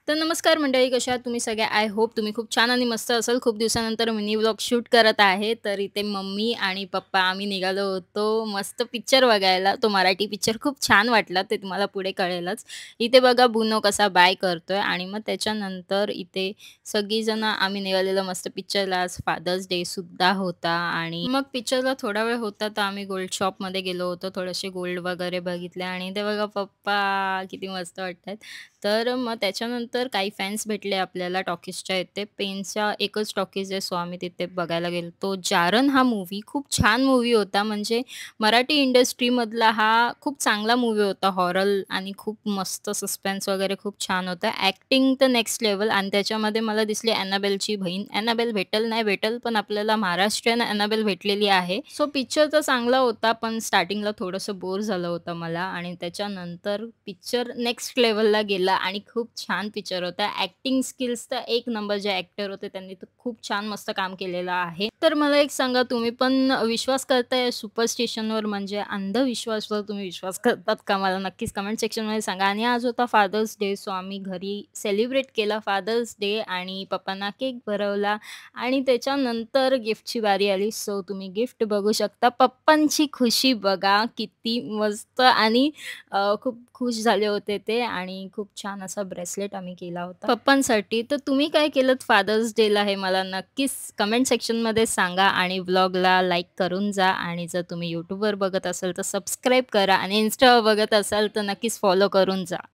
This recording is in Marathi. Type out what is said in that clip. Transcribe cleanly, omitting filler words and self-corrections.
तर नमस्कार मंडळी, कशा आहात तुम्ही सगळे? आय होप तुम्ही खूप छान आणि मस्त असाल. खूप दिवसानंतर मिनी व्लॉग शूट करत आहे. तर इथे मम्मी आणि पप्पा आम्ही निघालो होतो मस्त पिक्चर बघायला. तो मराठी पिक्चर खूप छान वाटला, ते तुम्हाला पुढे कळेलच. इथे बघा बुनो कसा बाय करतोय आणि मग त्याच्यानंतर इथे सगळीजण आम्ही निघालेलो मस्त पिक्चरला. आज फादर्स डे सुद्धा होता आणि मग पिक्चरला थोडा वेळ होता, तर आम्ही गोल्ड शॉपमध्ये गेलो होतो. थोडेसे गोल्ड वगैरे बघितले आणि ते बघा पप्पा किती मस्त वाटतायत. तर मग त्याच्यानंतर काही फॅन्स भेटले आपल्याला टॉकीजच्या इथे. पेनच्या एकच टॉकीज आहे, सो आम्ही तिथे बघायला गेलो. जारण हा मूव्ही खूप छान मूव्ही होता. म्हणजे मराठी इंडस्ट्रीमधला हा खूप चांगला मूव्ही होता. हॉरर आणि खूप मस्त सस्पेन्स वगैरे खूप छान होतं. ॲक्टिंग तर नेक्स्ट लेव्हल आणि त्याच्यामध्ये मला दिसली एनाबेलची बहीण. एनाबेल भेटेल नाही भेटेल, पण आपल्याला महाराष्ट्रीयन एनाबेल भेटलेली आहे. सो पिक्चर तर चांगला होता, पण स्टार्टिंगला थोडंसं बोर झालं होतं मला आणि त्याच्यानंतर पिक्चर नेक्स्ट लेव्हलला गेला आणि खूप छान पिक्चर होता. ॲक्टिंग स्किल्स तर एक नंबर जे ॲक्टर होते त्यांनी तर खूप छान मस्त काम केलेलं आहे. तर मला एक सांगा तुम्ही पण विश्वास करताय सुपरस्टिशनवर म्हणजे अंधविश्वासवर तुम्ही विश्वास करतात का? मला नक्कीच कमेंट सेक्शनमध्ये सांगा. आणि आज होता फादर्स डे सो आम्ही घरी सेलिब्रेट केला फादर्स डे आणि पप्पांना केक भरवला आणि त्याच्यानंतर गिफ्टची बारी आली. सो तुम्ही गिफ्ट बघू शकता. पप्पांची खुशी बघा किती मस्त आणि खूप खुश झाले होते ते आणि खूप छान असा ब्रेसलेट आम्ही केला होता पप्पांसाठी. तर तुम्ही काय केलंत फादर्स डेला हे मला नक्कीच कमेंट सेक्शनमध्ये सांगा आणि व्लॉगला लाईक करून जा आणि जर तुम्ही YouTubeवर बघत असाल तर सबस्क्राईब करा आणि Instaवर बघत असाल तर नक्कीच फॉलो करून जा.